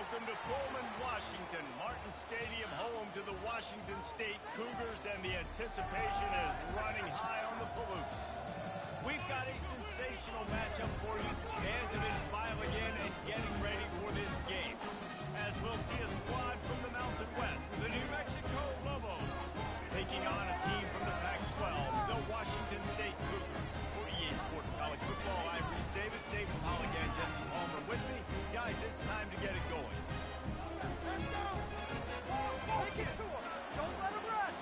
Welcome to Pullman, Washington. Martin Stadium, home to the Washington State Cougars, and the anticipation is running high on the Palouse. We've got a sensational matchup for you. Fans have been filing in and getting ready for this game, as we'll see a squad from the Mountain West, the New Mexico Lobos, taking on a team from the Pac-12, the Washington State Cougars. For EA Sports College Football, I'm Reese Davis, Dave Holligan, Jesse Palmer with me. Guys, it's time to get it going. Let's go! Take it to him! Don't let him rush!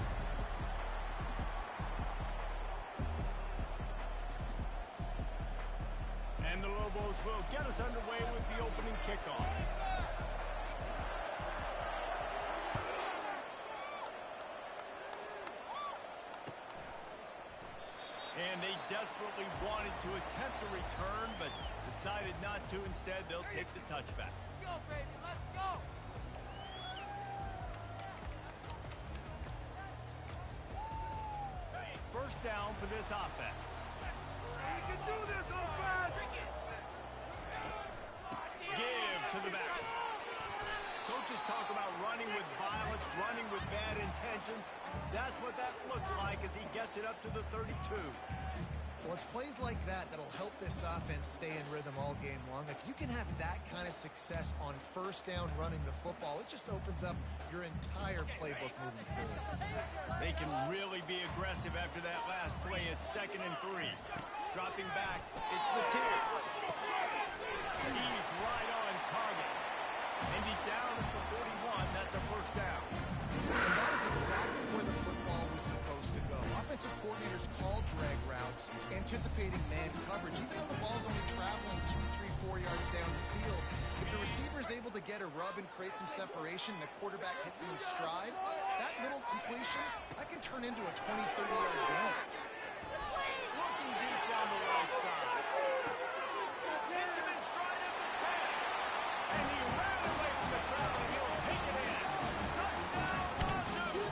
And the Lobos will get us underway with the opening kickoff. And they desperately wanted to attempt a return, but decided not to. Instead, they'll take the touchback. Let's go, baby! Let's go! First down for this offense. You can do this, offense! Give to the back. Coaches talk about running with violence, running with bad intentions. That's what that looks like as he gets it up to the 32. Well, it's plays like that that'll help this offense stay in rhythm all game long. If you can have that kind of success on first down running the football, it just opens up your entire playbook moving forward. They can really be aggressive after that last play. It's 2nd and 3. Dropping back, it's Mateer. He's right on target. And he's down at the 41. That's a first down. And that is exactly where the football was supposed to go. Offensive coordinators call drag routes, anticipating man coverage. Even though the ball's only traveling 2, 3, 4 yards down the field, if the receiver is able to get a rub and create some separation and the quarterback hits him in stride, that little completion, that can turn into a 20, 30-yard gain. Looking deep down the right side. Hits him in stride at the 10. And he ran away from the crowd, and he'll take it in. Touchdown, Wazoo!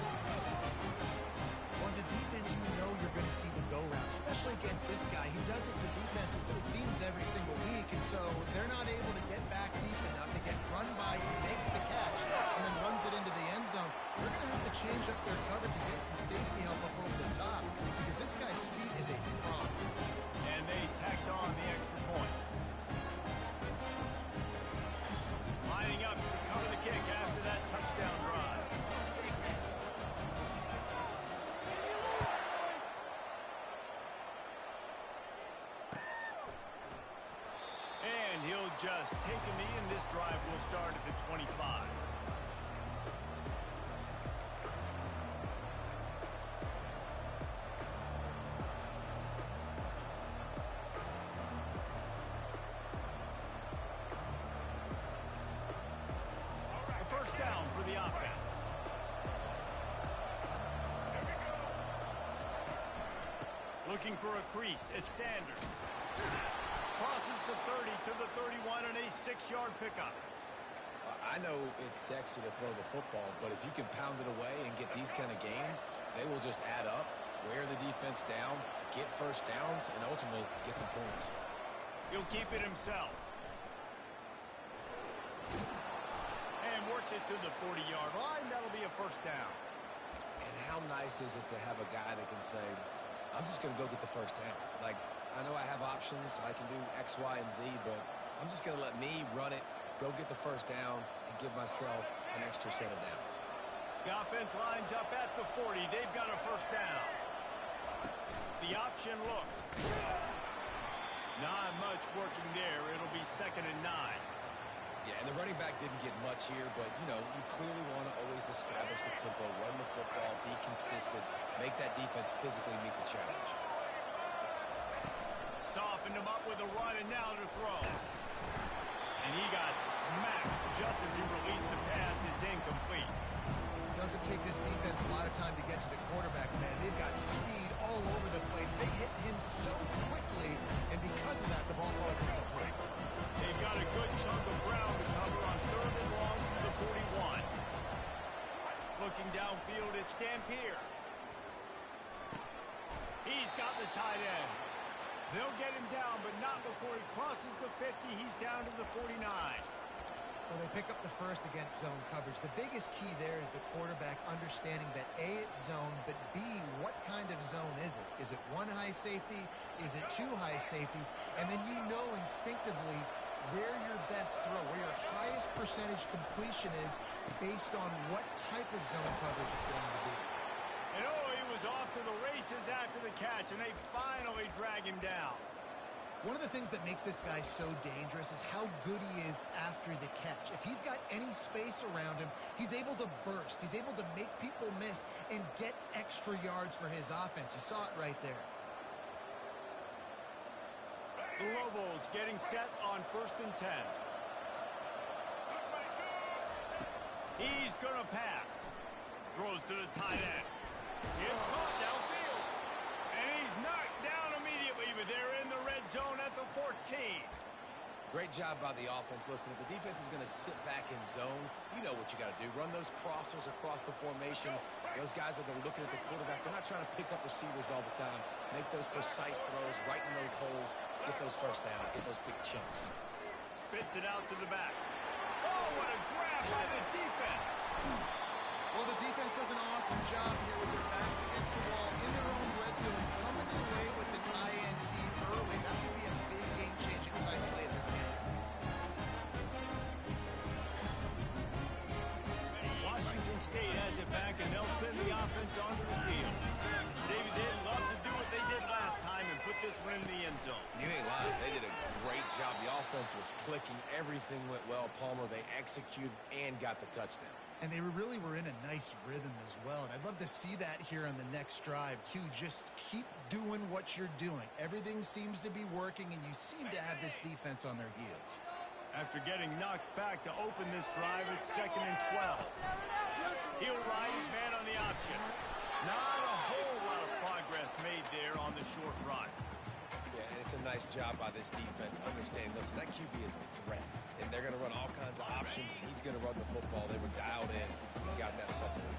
Well, as a defense, you know you're going to see them go round, especially against this guy. He does it to defenses, it seems, every single week, and so they're not able to get back deep enough to get run by. He makes the catch and then runs it into the end zone. They're going to have to change up their coverage to get some safety help up over the top because this guy's speed is a problem. And they tacked on the extra point. Lining up to cover the kick after that touchdown drive. And he'll just take a knee, and this drive will start at the 25. First down for the offense. Looking for a crease. It's Sanders. Crosses the 30 to the 31 and a 6-yard pickup. I know it's sexy to throw the football, but if you can pound it away and get these kind of gains, they will just add up, wear the defense down, get first downs, and ultimately get some points. He'll keep it himself. And works it to the 40-yard line. That'll be a first down. And how nice is it to have a guy that can say, I'm just going to go get the first down. Like, I know I have options. I can do X, Y, and Z, but I'm just going to let me run it, go get the first down, and give myself an extra set of downs. The offense lines up at the 40. They've got a first down. The option look. Not much working there. It'll be 2nd and 9. Yeah, and the running back didn't get much here, but, you know, you clearly want to always establish the tempo, run the football, be consistent, make that defense physically meet the challenge. Softened him up with a run, and now to throw. And he got smacked just as he released the pass. It's incomplete. Doesn't take this defense a lot of time to get to the quarterback, man. They've got speed all over the place. They hit him so quickly, and because of that, the ball falls incomplete. They've got a good chunk of ground to cover on 3rd and long from the 41. Looking downfield, it's Dampier. He's got the tight end. They'll get him down, but not before he crosses the 50. He's down to the 49. Well, they pick up the first against zone coverage. The biggest key there is the quarterback understanding that A, it's zone, but B, what kind of zone is it? Is it one high safety? Is it two high safeties? And then you know instinctively where your best throw, where your highest percentage completion is based on what type of zone coverage it's going to be. And oh, he was off to the races after the catch, and they finally drag him down. One of the things that makes this guy so dangerous is how good he is after the catch. If he's got any space around him, he's able to burst. He's able to make people miss and get extra yards for his offense. You saw it right there. The Lobos getting set on 1st and 10. He's going to pass. Throws to the tight end. It's caught downfield. And he's knocked down immediately, but they're in the red zone at the 14. Great job by the offense. Listen, if the defense is going to sit back in zone, you know what you got to do. Run those crossers across the formation. Those guys that are looking at the quarterback, they're not trying to pick up receivers all the time. Make those precise throws right in those holes. Get those first downs. Get those big chunks. Spits it out to the back. Oh, what a grab by the defense. Well, the defense does an awesome job here with their backs against the wall in their own red zone, coming away with an INT early. That could be a big game-changing type play in this game. Washington State has it back, and they'll send the offense onto the field. David, they'd love to do what they did last time and put this one in the end zone. You ain't lying. They did a great job. The offense was clicking. Everything went well. Palmer, they executed and got the touchdown. And they really were in a nice rhythm as well. And I'd love to see that here on the next drive, too. Just keep doing what you're doing. Everything seems to be working, and you seem to have this defense on their heels. After getting knocked back to open this drive, it's 2nd and 12. He'll ride his man on the option. Not a whole lot of progress made there on the short run. Yeah, and it's a nice job by this defense. Understand, listen, that QB is a threat. And they're going to run all kinds of options, and he's going to run the football. They were dialed in. He got that separated.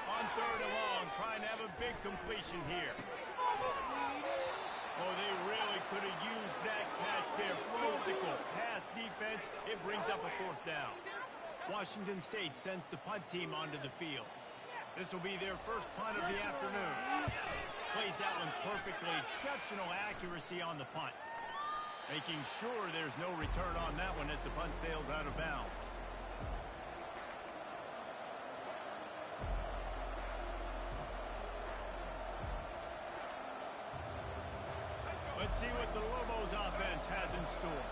On 3rd and long, trying to have a big completion here. Oh, they really could have used that catch there. Physical pass defense. It brings up a 4th down. Washington State sends the punt team onto the field. This will be their first punt of the afternoon. Plays that one perfectly. Exceptional accuracy on the punt. Making sure there's no return on that one as the punt sails out of bounds. Let's see what the Lobos offense has in store.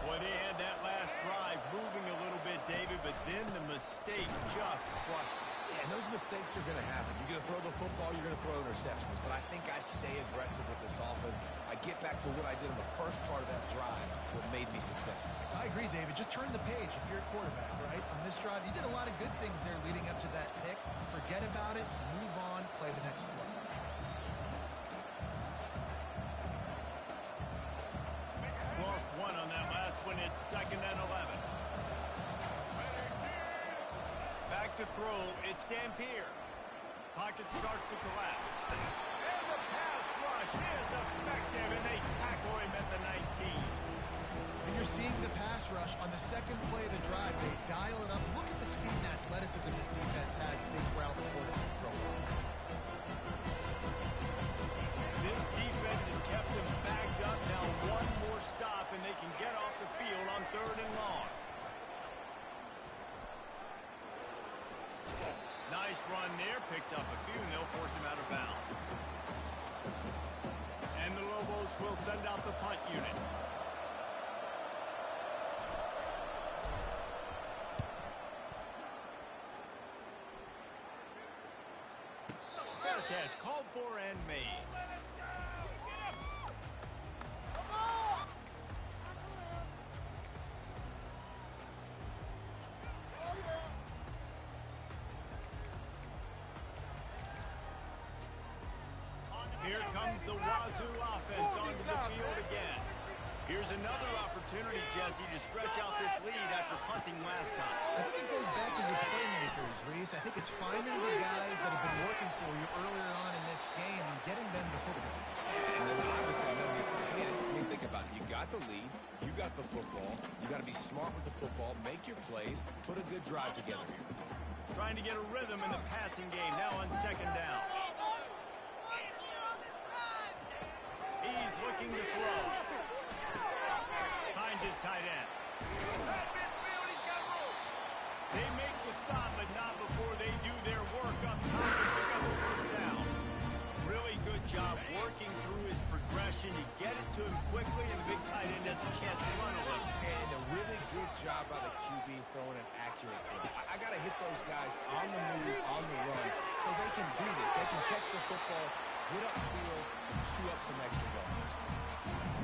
Boy, they had that last drive moving a little bit, David, but then the mistake just crushed it. Yeah, and those mistakes are going to happen. You're going to throw the football, you're going to throw interceptions. But I think I stay aggressive with this offense. I get back to what I did in the first part of that drive, what made me successful. I agree, David. Just turn the page if you're a quarterback, right? On this drive, you did a lot of good things there leading up to that pick. Forget about it, move on, play the next play. Lost one on that last one. It's 2nd and 11. Back to throw. It's Dampier. Pocket starts to collapse. And the pass rush is effective, and they tackle him at the 19. And you're seeing the pass rush on the second play of the drive. They dial it up. Look at the speed and athleticism this defense has as they corral the quarterback for a loss. This defense has kept them backed up. Now one more stop, and they can get off the field on 3rd and long. Nice run there. Picks up a few, and they'll force him out of bounds. And the Lobos will send out the punt unit. Fair catch called for and made. Here comes the Wazoo offense onto the field again. Here's another opportunity, Jesse, to stretch out this lead after punting last time. I think it goes back to your playmakers, Reese. I think it's finding the guys that have been working for you earlier on in this game and getting them the football. And there's obviously no need to hit it. I mean, think about it. You got the lead. You got the football. You got to be smart with the football. Make your plays. Put a good drive together here. Trying to get a rhythm in the passing game now on second down. He's looking to throw. Finds his tight end. They make the stop, but not before they do their work up top and pick up a first down. Really good job working through his progression. You get it to him quickly, and the big tight end has a chance to run a little. And a really good job by the QB throwing an accurate throw. I got to hit those guys on the move, on the run, so they can do this. They can catch the football, hit upfield, and chew up some extra yards.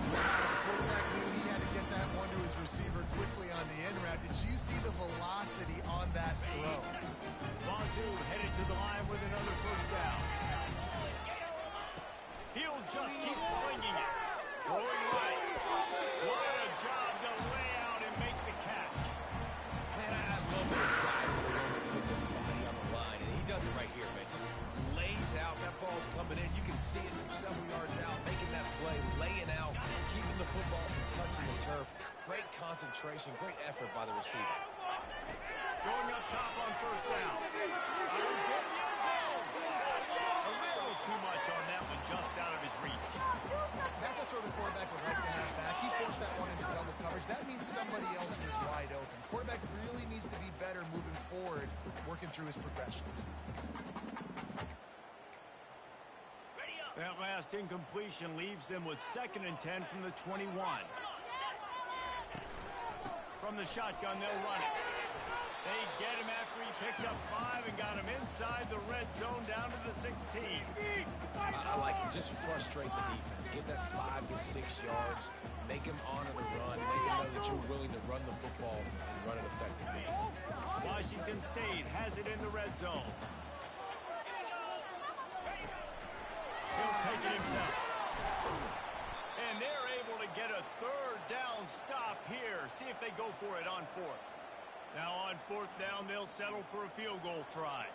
Wow, the quarterback knew he had to get that one to his receiver quickly on the end route. Did you see the velocity on that throw? Bonsu headed to the line with another first down. He'll just keep swinging it. Throwing right. What a job to lay out and make the catch. Man, I love those guys that are willing to put their body on the line, and he does it right here, man. Just lays out. That ball's coming in. You can see it from several yards out, making that play, laying out, keeping the football from touching the turf. Great concentration, great effort by the receiver. Going up top on first down. Firing toward the end zone. A little too much on that one, just out of his reach. That's a throw the quarterback would like to have back. He forced that one into double coverage. That means somebody else was wide open. Quarterback really needs to be better moving forward, working through his progressions. That last incompletion leaves them with 2nd and 10 from the 21. From the shotgun, they'll run it. They get him after he picked up 5 and got him inside the red zone down to the 16. I like it. Just frustrate the defense. Get that 5 to 6 yards. Make him honor the run. Make him know that you're willing to run the football and run it effectively. Washington State has it in the red zone. He'll take it himself. And they're able to get a 3rd down stop here. See if they go for it on 4th. Now on 4th down, they'll settle for a field goal try.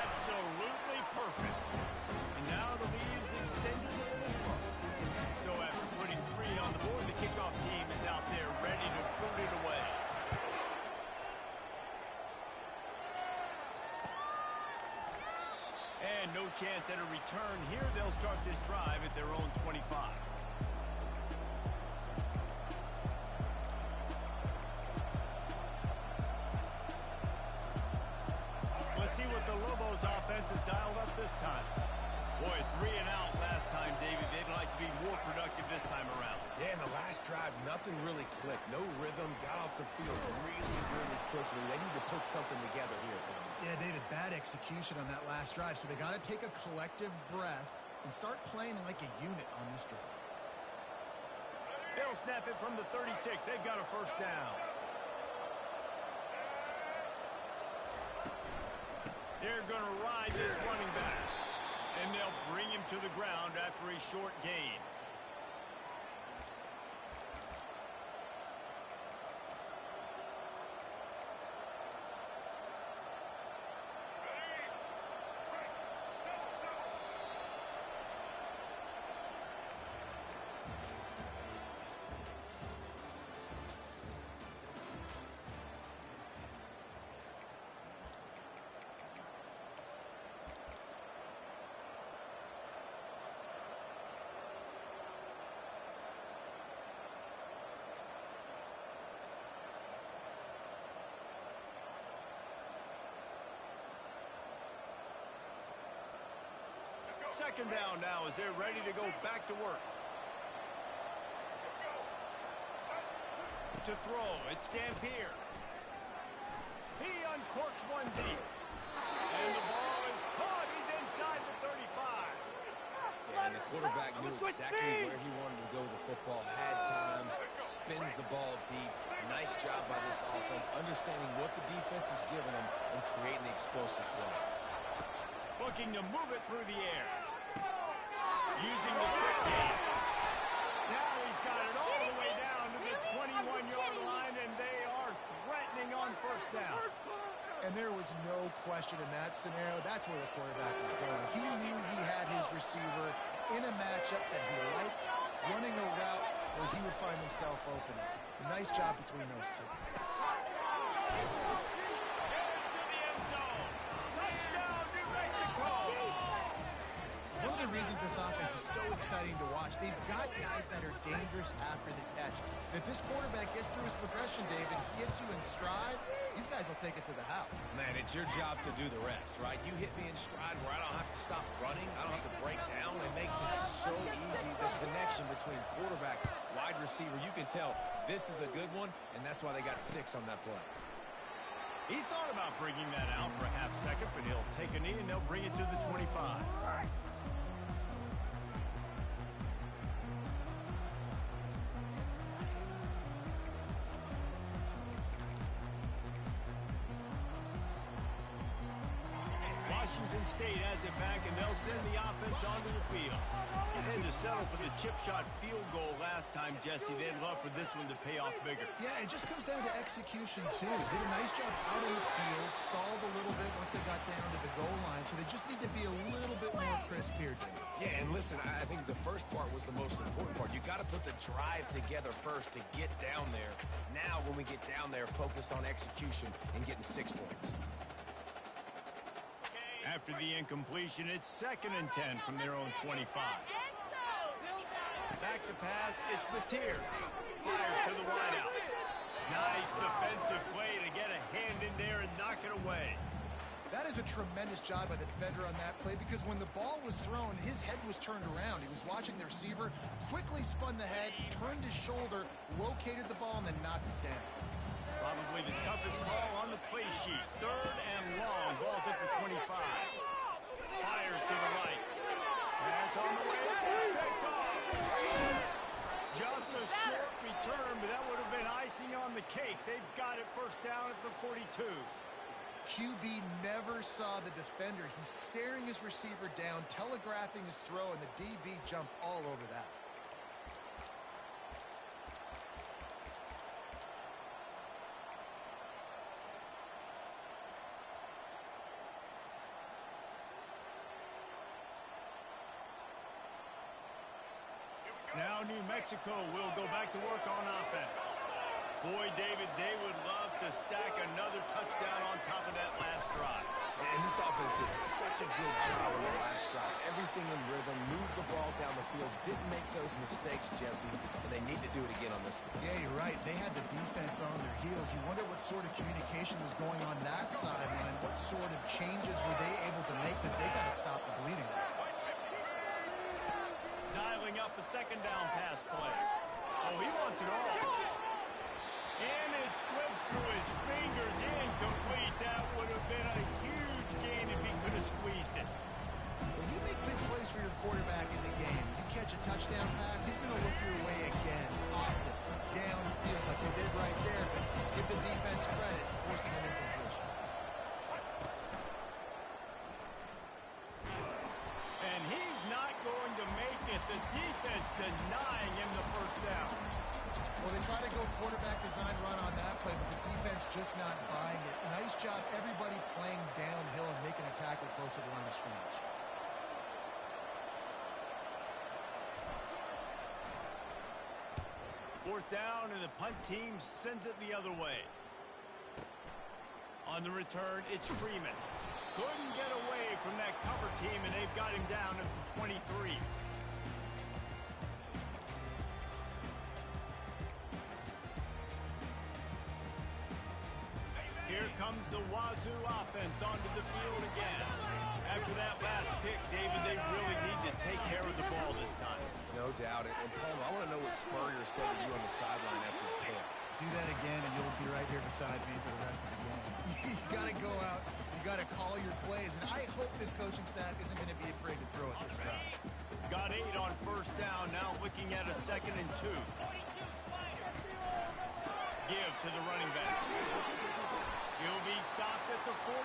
Absolutely perfect. And now the lead's extended a little further. So after putting 3 on the board, the kickoff team is out there ready to put it away. And no chance at a return here. They'll start this drive at their own 25. Let's see what the Lobos offense has dialed up this time. Boy, 3 and out last time, David. They'd like to be more productive this time around. Yeah, in the last drive, nothing really clicked. No rhythm. Got off the field really, really quickly. They need to put something together here, Tony. Yeah, David, bad execution on that last drive, so they got to take a collective breath and start playing like a unit on this drive. They'll snap it from the 36. They've got a first down. They're going to ride this running back, and they'll bring him to the ground after a short gain. Second down now as they're ready to go back to work. To throw, it's Dampier. He uncorks one deep. And the ball is caught. He's inside the 35. Yeah, and the quarterback knew exactly where he wanted to go with the football. Had time, spins the ball deep. Nice job by this offense, understanding what the defense is giving them and creating the explosive play. Looking to move it through the air. Using the quick game. Now he's got it all the way down to the 21-yard line, and they are threatening on first down. And there was no question in that scenario. That's where the quarterback was going. He knew he had his receiver in a matchup that he liked, running a route where he would find himself open. Nice job between those two. Into the end zone. Touchdown, New Mexico. One of the reasons this offense is so exciting to watch, they've got guys that are dangerous after the catch. And if this quarterback gets through his progression, David, gets you in stride, these guys will take it to the house. Man, it's your job to do the rest, right? You hit me in stride where I don't have to stop running. I don't have to break down. It makes it so easy. The connection between quarterback, wide receiver, you can tell this is a good one, and that's why they got 6 on that play. He thought about bringing that out for a half second, but he'll take a knee and they'll bring it to the 25. Washington State has it back, and they'll send the offense onto the field. And to settle for the chip shot field goal last time, Jesse, they'd love for this one to pay off bigger. Yeah, it just comes down to execution, too. Did a nice job out in the field, stalled a little bit once they got down to the goal line, so they just need to be a little bit more crisp here, Jake. Yeah, and listen, I think the first part was the most important part. You got to put the drive together first to get down there. Now, when we get down there, focus on execution and getting 6 points. After the incompletion, it's 2nd and 10 from their own 25. Back to pass, it's Mateer. Fires to the wideout. Nice defensive play to get a hand in there and knock it away. That is a tremendous job by the defender on that play because when the ball was thrown, his head was turned around. He was watching the receiver, quickly spun the head, turned his shoulder, located the ball, and then knocked it down. Probably the toughest call on the play sheet. 3rd and long. Ball's at the 25. Fires to the right. Pass on the way. It's picked off. Just a short return, but that would have been icing on the cake. They've got it first down at the 42. QB never saw the defender. He's staring his receiver down, telegraphing his throw, and the DB jumped all over that. Now New Mexico will go back to work on offense. Boy, David, they would love to stack another touchdown on top of that last drive. And this offense did such a good job on the last drive. Everything in rhythm, moved the ball down the field, didn't make those mistakes, Jesse, and they need to do it again on this one. Yeah, you're right. They had the defense on their heels. You wonder what sort of communication was going on that sideline. What sort of changes were they able to make because they got to stop the bleeding. Dialing up a 2nd down pass play. Oh, he wants it all. And it slips through his fingers, incomplete. That would have been a huge gain if he could have squeezed it. When you make big plays for your quarterback in the game, you catch a touchdown pass, he's going to look your way again, often, downfield like they did right there, but give the defense credit, forcing an incompletion. And he's not going to make it. The defense denying him the first down. Well, they try to go quarterback design run on that play, but the defense just not buying it. Nice job, everybody playing downhill and making a tackle close to the line of scrimmage. Fourth down, and the punt team sends it the other way. On the return, it's Freeman. Couldn't get away from that cover team, and they've got him down at the 23. Here comes the Wazoo offense onto the field again. After that last pick, David, they really need to take care of the ball this time. No doubt. And Paul, I want to know what Spurrier said to you on the sideline after the pick. Do that again, and you'll be right here beside me for the rest of the game. You got to go out. You got to call your plays, and I hope this coaching staff isn't going to be afraid to throw it this time. Got 8 on first down. Now looking at a 2nd and 2. Give to the running back. He'll be stopped at the 41,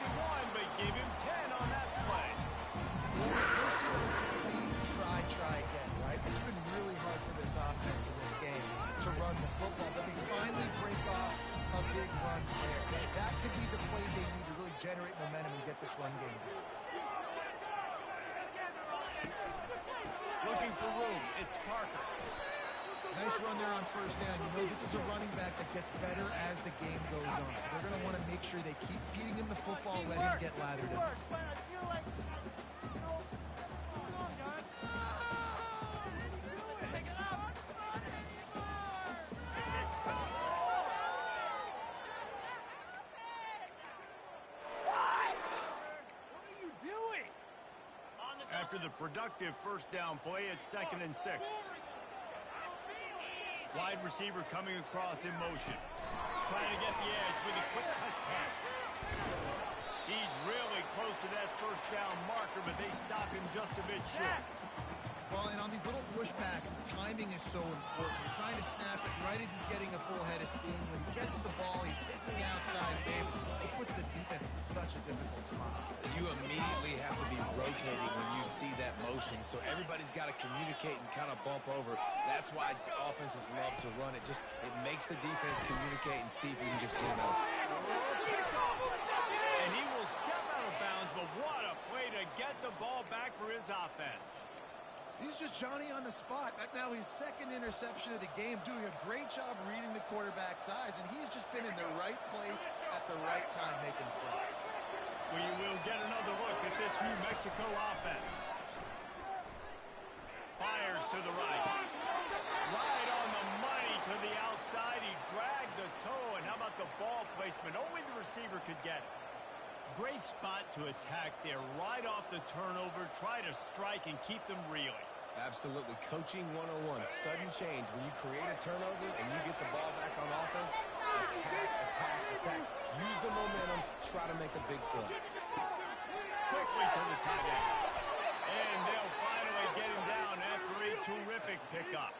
but give him 10 on that play. Well, first you don't succeed, try again, right? It's been really hard for this offense in this game to run the football, but they finally break off a big run there. That could be the play they need to really this run game going. Looking for room. It's Parker. Nice run there on first down. You know this is a running back that gets better as the game goes on. So they're going to want to make sure they keep feeding him the football, let him get lathered up. After the productive first down play, it's 2nd and 6. Wide receiver coming across in motion. Trying to get the edge with a quick touch pass. He's really close to that first down marker, but they stop him just a bit short. Well, and on these little push passes, timing is so important. You're trying to snap it right as he's getting a full head of steam. When he gets the ball, he's hitting the outside. It puts the defense in such a difficult spot. You immediately have to be rotating when you see that motion, so everybody's got to communicate and kind of bump over. That's why offenses love to run it. It makes the defense communicate and see if you can just get him out. And he will step out of bounds, but what a play to get the ball back for his offense. He's just Johnny on the spot. Now his 2nd interception of the game, doing a great job reading the quarterback's eyes, and he's just been in the right place at the right time making plays. We will get another look at this New Mexico offense. Fires to the right. Right on the money to the outside. He dragged the toe, and how about the ball placement? Only the receiver could get it. Great spot to attack there, right off the turnover. Try to strike and keep them reeling. Absolutely. Coaching 101. Sudden change. When you create a turnover and you get the ball back on offense, attack, attack, attack. Use the momentum. Try to make a big play. Quickly to the tight end. And they'll finally get him down after a terrific pickup.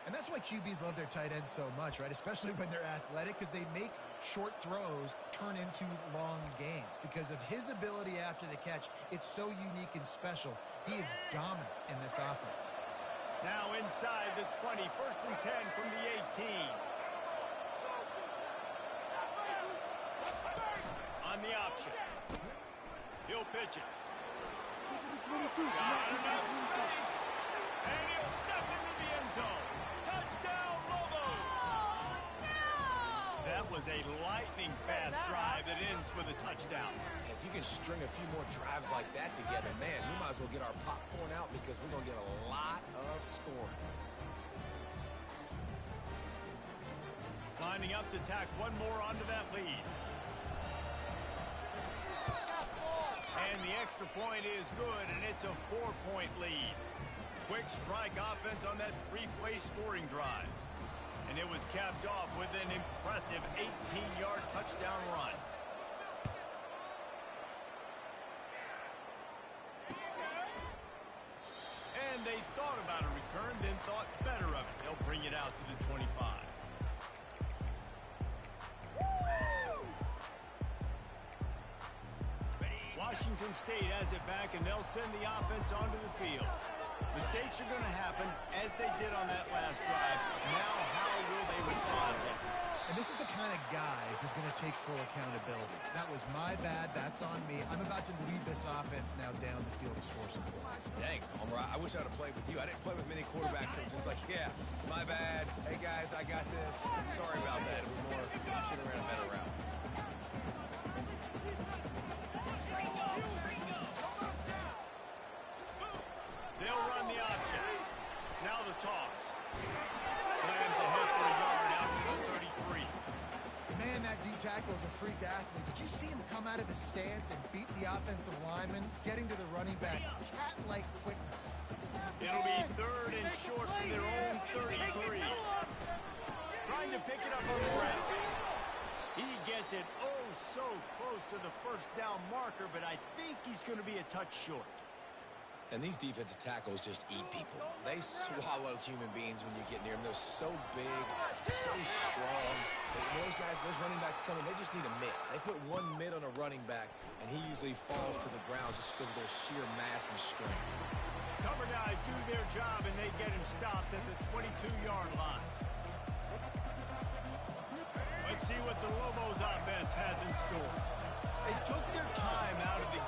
And that's why QBs love their tight ends so much, right? Especially when they're athletic, because they make short throws turn into long gains. Because of his ability after the catch, it's so unique and special. He is dominant in this offense. Now inside the 20, 1st and 10 from the 18. On the option. He'll pitch it. Got enough space. And he'll step into the end zone. Touchdown, Lobos! That was a lightning-fast drive that ends with a touchdown. If you can string a few more drives like that together, man, we might as well get our popcorn out because we're going to get a lot of scoring. Lining up to tack one more onto that lead. And the extra point is good, and it's a 4-point lead. Quick strike offense on that 3-play scoring drive. And it was capped off with an impressive 18-yard touchdown run. And they thought about a return, then thought better of it. They'll bring it out to the 25. Washington State has it back, and they'll send the offense onto the field. Mistakes are going to happen, as they did on that last drive. Now, how will they respond? And this is the kind of guy who's going to take full accountability. That was my bad. That's on me. I'm about to lead this offense now down the field to score some points. Dang, Homer, I wish I'd have played with you. I didn't play with many quarterbacks that were just like, yeah, my bad. Hey, guys, I got this. Sorry about that. We should have ran a better route. They'll run the option. Now the toss. Slams ahead for a yard out to the 33. Man, that D tackle is a freak athlete. Did you see him come out of his stance and beat the offensive lineman, getting to the running back? Cat-like quickness. It'll be 3rd and short from their own 33. Trying to pick it up on the ground. He gets it oh so close to the first down marker, but I think he's going to be a touch short. And these defensive tackles just eat people. They swallow human beings when you get near them. They're so big, so strong. Those guys, those running backs coming, they just need a mitt. They put one mitt on a running back, and he usually falls to the ground just because of their sheer mass and strength. Cover guys do their job, and they get him stopped at the 22-yard line. Let's see what the Lobos offense has in store. They took their time out of the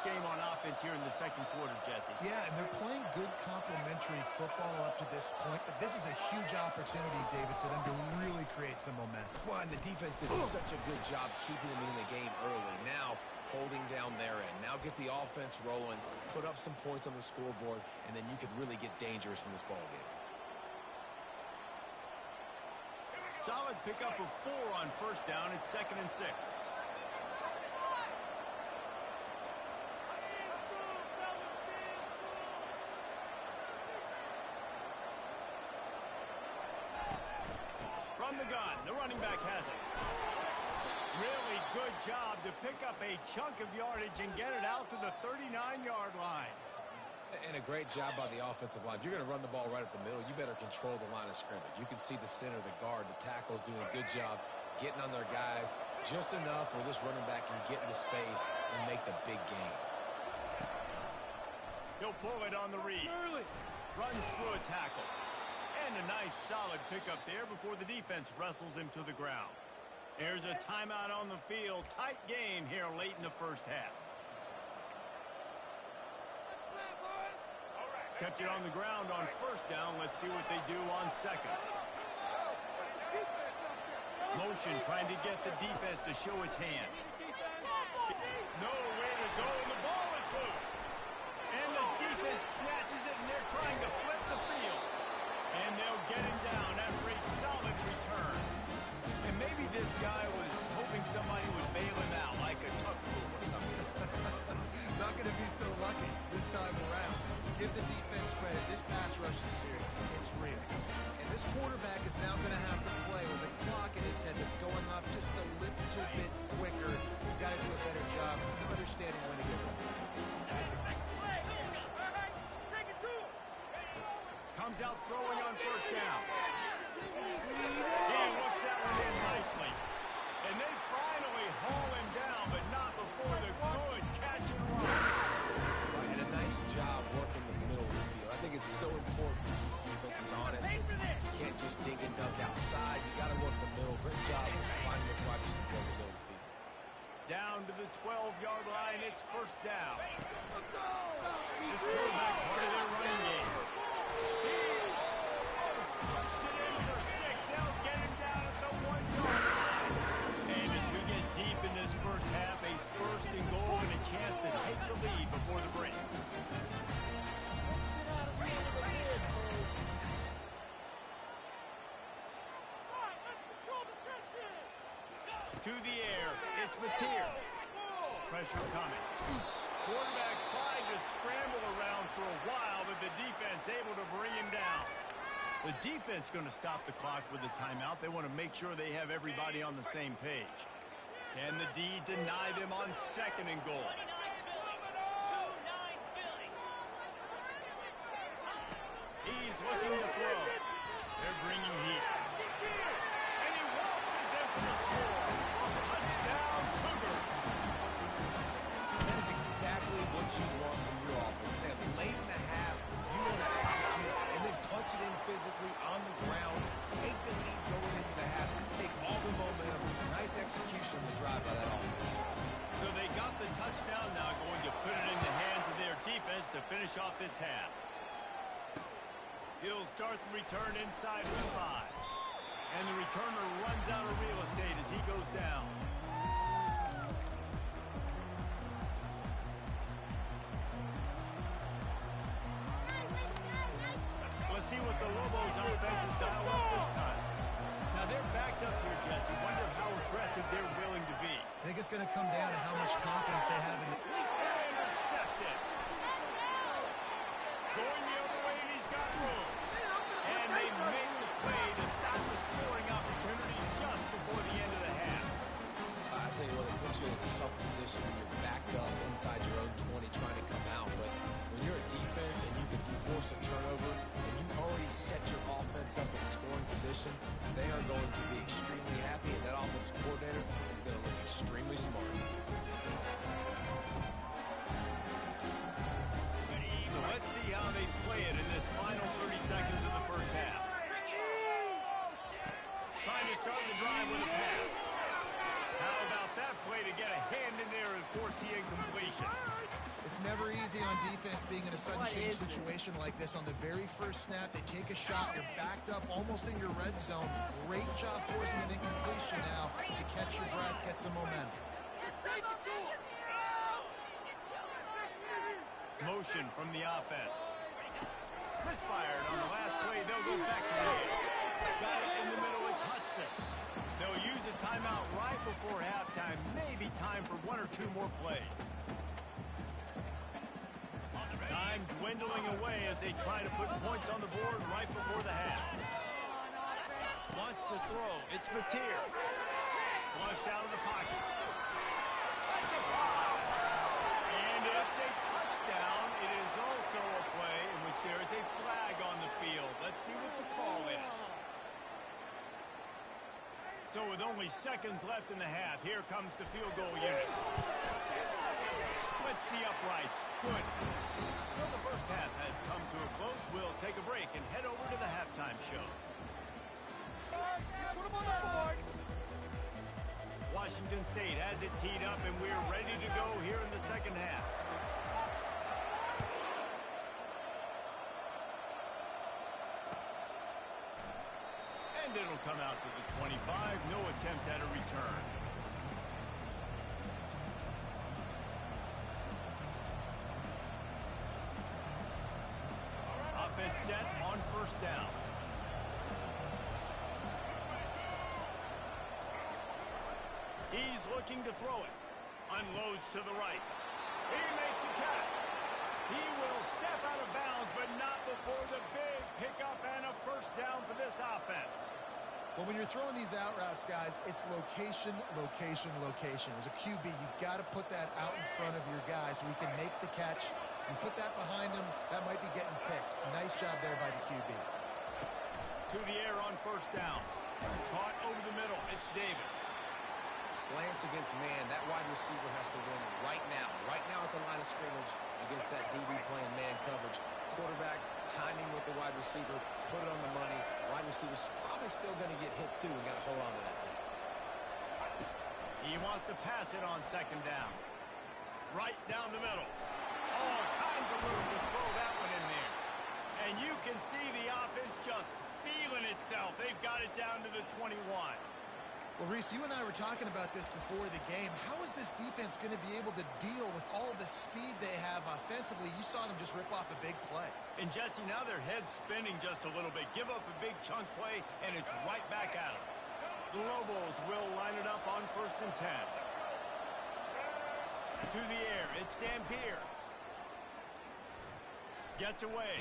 game on offense here in the second quarter, Jesse. Yeah, and they're playing good complementary football up to this point, but this is a huge opportunity, David, for them to really create some momentum. Well, and the defense did such a good job keeping them in the game early. Now, holding down their end. Now get the offense rolling, put up some points on the scoreboard, and then you could really get dangerous in this ball game. Solid pickup of 4 on first down. It's 2nd and 6. From the gun, the running back has it. Really good job to pick up a chunk of yardage and get it out to the 39-yard line. And a great job by the offensive line. If you're going to run the ball right up the middle, you better control the line of scrimmage. You can see the center, the guard, the tackles doing a good job getting on their guys just enough where this running back can get into space and make the big game. He'll pull it on the read. Runs through a tackle. And a nice solid pickup there before the defense wrestles him to the ground. There's a timeout on the field. Tight game here late in the first half. Kept it on the ground on first down. Let's see what they do on second. Motion trying to get the defense to show his hand. Nowhere to go, and the ball is loose. And the defense snatches it, and they're trying to flip the field. And they'll get him down after a solid return. And maybe this guy was hoping somebody would bail him out, like a tuck rule or something. Not going to be so lucky this time around. Give the defense credit. This pass rush is serious. It's real. And this quarterback is now going to have to play with a clock in his head that's going off just a little bit quicker. He's got to do a better job of understanding when to get home. Comes out throwing on first down. He looks that one in nicely. And they finally haul him down, but not before the good catch and run. And a nice job working the middle of the field. I think it's so important to keep defenses honest. You can't just dig and dunk outside. You got to work the middle. Great job finding this wide receiver in the middle of the field. Down to the 12-yard line. It's first down. This quarterback part of their running game. He almost punched it in for 6. They'll get him down at the 1-yard line. And as we get deep in this first half, a first and goal and a chance to take the lead before the break. To the air, it's Mateer. Pressure coming. Quarterback tried to scramble around for a while, but the defense able to bring him down. The defense going to stop the clock with a timeout. They want to make sure they have everybody on the same page. Can the D deny them on second and goal? He's looking to throw. They're bringing heat. And he waltzes in for the score. Touchdown, Cougar. That is exactly what you want from your offense. Man, late in the half, you want to execute and then punch it in physically on the ground. Take the lead going into the half. Take all the momentum. Nice execution on the drive by that offense. So they got the touchdown, now going to put it in the hands of their defense to finish off this half. He'll start the return inside of the 5. And the returner runs out of real estate as he goes down. Let's see what the Lobos offense has dialed up this time. Now they're backed up here, Jesse. Wonder how aggressive they're willing to be. I think it's going to come down to how much confidence they have in the... Intercepted. Going the other way, and he's got room. And they make the play to stop the scoring opportunity just before the end of the half. I tell you what, it puts you in a tough position when you're backed up inside your own 20 trying to come out. But when you're a defense and you can force a turnover and you already set your offense up in scoring position, they are going to be extremely happy, and that offensive coordinator is going to look extremely smart. So let's see how they play it in this final 30 seconds of the first half. Trying to start the drive with a pass. How about that play to get a hand in there and force the incompletion? It's never easy on defense being in a sudden change situation like this. On the very first snap, they take a shot. You're backed up almost in your red zone. Great job forcing an incompletion now to catch your breath, get some momentum. Motion from the offense. Misfired on the last play. They'll go back to the air. Got it in the middle. It's Hudson. They'll use a timeout right before halftime. Maybe time for one or two more plays. Time dwindling away as they try to put points on the board right before the half. Wants to throw. It's Mateer. Flushed out of the pocket. That's a ball. And it's a touchdown. It is also a play in which there is a flag on the field. Let's see what the call is. So with only seconds left in the half, here comes the field goal unit. Splits the uprights. Good. So the first half has come to a close. We'll take a break and head over to the halftime show. Put him on the board. Washington State has it teed up, and we're ready to go here in the second half. And it'll come out to the 25. No attempt at a return. Offense set on first down. He's looking to throw it. Unloads to the right. He makes a catch. He will step out of bounds, but not before the big pickup and a first down for this offense. Well, when you're throwing these out routes, guys, it's location, location, location. As a QB, you've got to put that out in front of your guy so he can make the catch. You put that behind him, that might be getting picked. Nice job there by the QB. To the air on first down. Caught over the middle. It's Davis. Slants against man. That wide receiver has to win right now. Right now at the line of scrimmage against that DB playing man coverage. Quarterback timing with the wide receiver. Put it on the money. Wide receiver's probably still going to get hit too. We got to hold on to that thing. He wants to pass it on second down. Right down the middle. All kinds of room to throw that one in there. And you can see the offense just feeling itself. They've got it down to the 21. Well, Reese, you and I were talking about this before the game. How is this defense going to be able to deal with all the speed they have offensively? You saw them just rip off a big play. And, Jesse, now their head's spinning just a little bit. Give up a big chunk play, and it's right back at them. The Lobos will line it up on 1st and 10. To the air, it's Dampier. Gets away.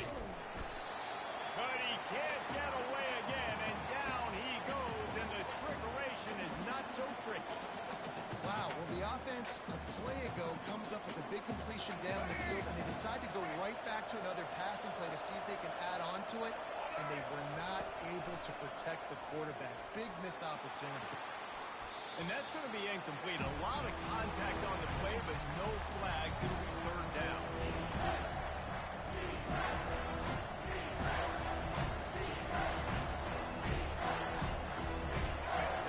But he can't get away again, and down he goes, and the trickeration is not so tricky. Wow, well, the offense a play ago comes up with a big completion down the field, and they decide to go right back to another passing play to see if they can add on to it, and they were not able to protect the quarterback. Big missed opportunity. And that's going to be incomplete. A lot of contact on the play, but no flags. It'll be third down.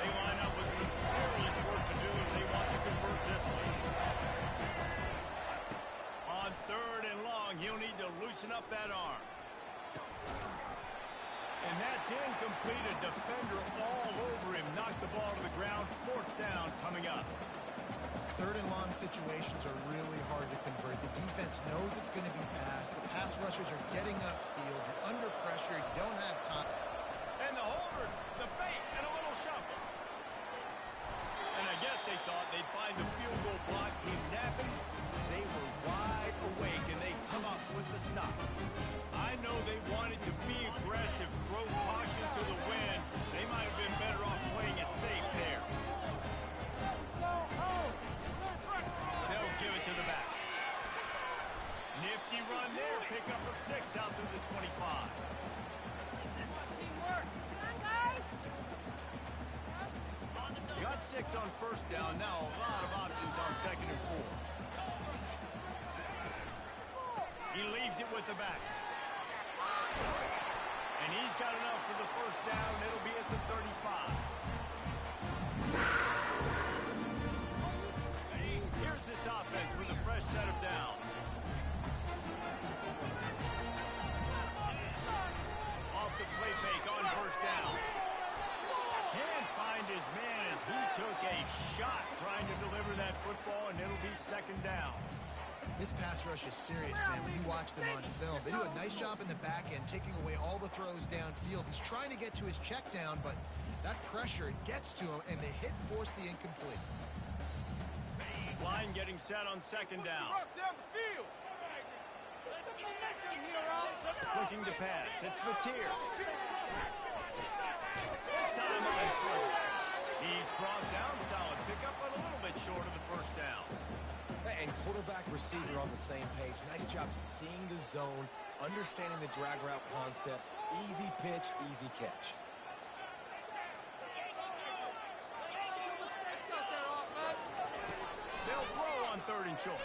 They line up with some serious work to do if they want to convert this one. On 3rd and long, he'll need to loosen up that arm. And that's incomplete. A defender all over him. Knocked the ball to the ground. 4th down coming up. 3rd and long situations are really hard to convert. The defense knows it's going to be passed. The pass rushers are getting upfield. You're under pressure. You don't have time. And the holder, the fake, and a little shuffle. And I guess they thought they'd find the field goal block team napping. They were wide awake, and they come up with the stop. I know they wanted to be aggressive, throw caution to the wind. They might have been better off playing it safe there. They'll give it to the back. Nifty run there. Pick up of 6 out through the 25. Teamwork. Come on, guys. Got 6 on 1st down. Now a lot of options on 2nd and 4. He leaves it with the back. And he's got enough for the 1st down. It'll be at the 35. Here's this offense with a fresh set of downs. that football, and it'll be second down. This pass rush is serious, man, when you watch them on film. They do a nice job in the back end, taking away all the throws downfield. He's trying to get to his check down, but that pressure gets to him, and the hit forced the incomplete. Line getting set on second down. Down the field. Looking to pass. It's Mateer. This time on target. He's brought down. Solid pickup, but a little bit short of the first down. And quarterback receiver on the same page. Nice job seeing the zone, understanding the drag route concept. Easy pitch, easy catch. They'll throw on third and short.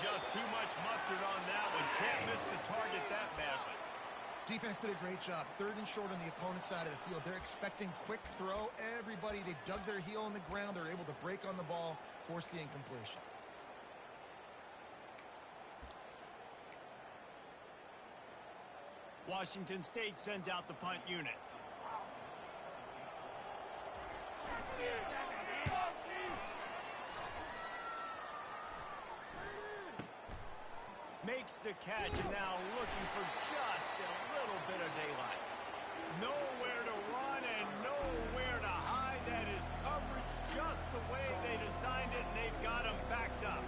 Just too much mustard on that one. Can't miss the target that badly. Defense did a great job. Third and short on the opponent's side of the field. They're expecting quick throw. Everybody, they dug their heel in the ground. They're able to break on the ball, force the incompletion. Washington State sends out the punt unit. Makes the catch, and now looking for just a little bit of daylight. Nowhere to run and nowhere to hide. That is coverage just the way they designed it, and they've got him backed up.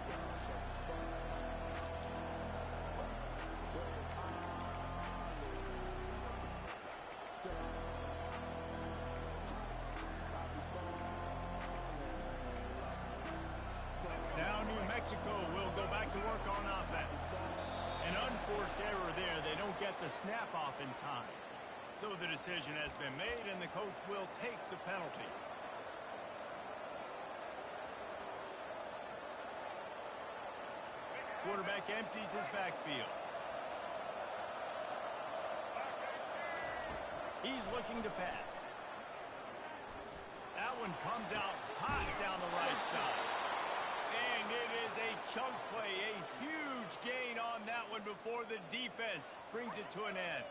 Now New Mexico will go back to work on offense. An unforced error there. They don't get the snap off in time. So the decision has been made, and the coach will take the penalty. Quarterback empties his backfield. He's looking to pass. That one comes out hot down the right side. And it is a chunk play, a huge gain on that one before the defense brings it to an end.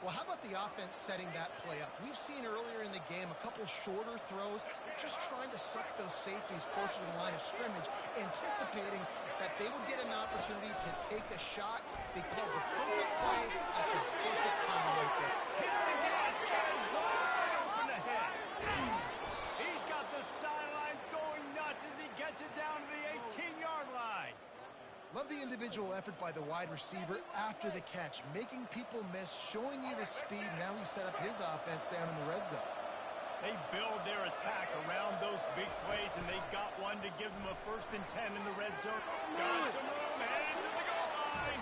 Well, how about the offense setting that play up? We've seen earlier in the game a couple shorter throws. They're just trying to suck those safeties closer to the line of scrimmage, anticipating that they would get an opportunity to take a shot. They called the perfect play at the perfect time right there. Hit the gas can wide open ahead. He's got the sidelines going nuts as he gets it down to the 18-yard line. Love the individual effort by the wide receiver after the catch, making people miss, showing you the speed. Now he set up his offense down in the red zone. They build their attack around those big plays, and they've got one to give them a 1st and 10 in the red zone. Got some room, headed to the goal line.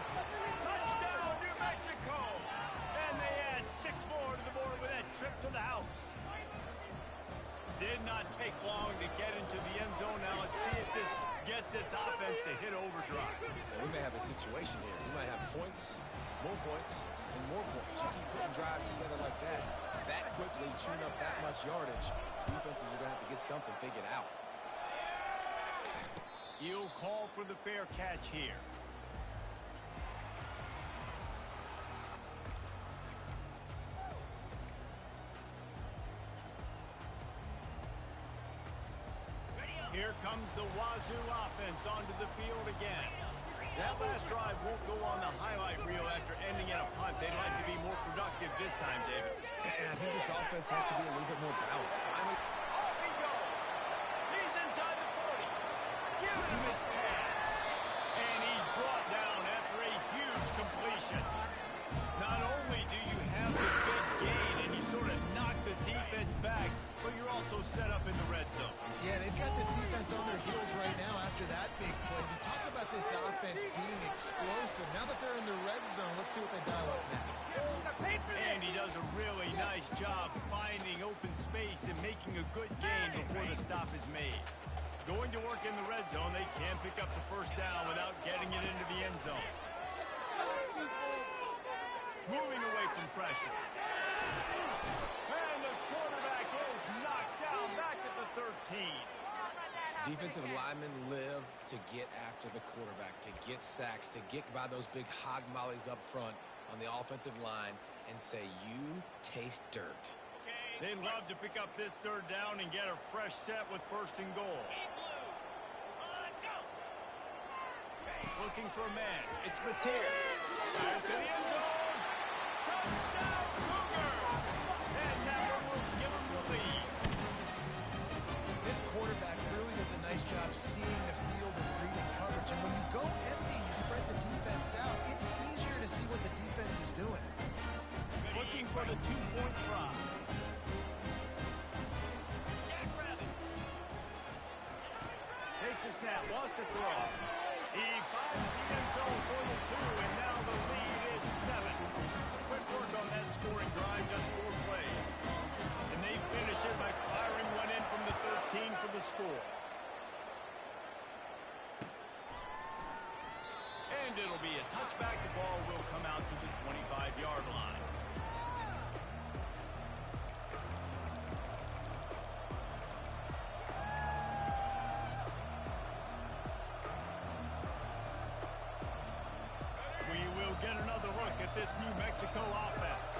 Touchdown, New Mexico. And they add 6 more to the board with that trip to the house. Did not take long to get into the end zone. Now let's see if this gets this offense to hit overdrive. And we may have a situation here. We might have points, and more points. You keep putting drives together like that quickly, tune up that much yardage, defenses are going to have to get something figured out. You'll call for the fair catch here. Here comes the Wazoo offense onto the field again. That last drive won't go on the highlight reel after ending in a punt. They'd like to be more productive this time, David. And I think this offense has to be a little bit more balanced. Finally. Off he goes. He's inside the 40. Giving him his pass. And he's brought down after a huge completion. Not only do you have the big gain and you sort of knock the defense back, but you're also set up in the red zone. Yeah, they've got this defense on their heels right now after that big play. We talked about this offense being explosive. Now that they're in the red zone, let's see what they dial up next. And he does a really nice job finding open space and making a good gain before the stop is made. Going to work in the red zone, they can pick up the 1st down without getting it into the end zone. Moving away from pressure. And the quarterback is knocked down back at the 13. Defensive linemen live to get after the quarterback, to get sacks, to get by those big hog mollies up front on the offensive line and say, you taste dirt. They'd love to pick up this 3rd down and get a fresh set with 1st and goal. Looking for a man. It's Mateer. Fires to the end zone. Touchdown, Cougars! And that one will give them the lead. This quarterback really does a nice job seeing the field and reading coverage. And when you go empty, you spread the defense out. It's easier to see what the defense is doing. Looking for the two-point try. Takes a snap, lost a throw. He finds the end zone for the 2, and now the lead is 7. Quick work on that scoring drive, just 4 plays. And they finish it by firing one in from the 13 for the score. And it'll be a touchback. The ball will come out to the 25-yard line. Get another look at this New Mexico offense.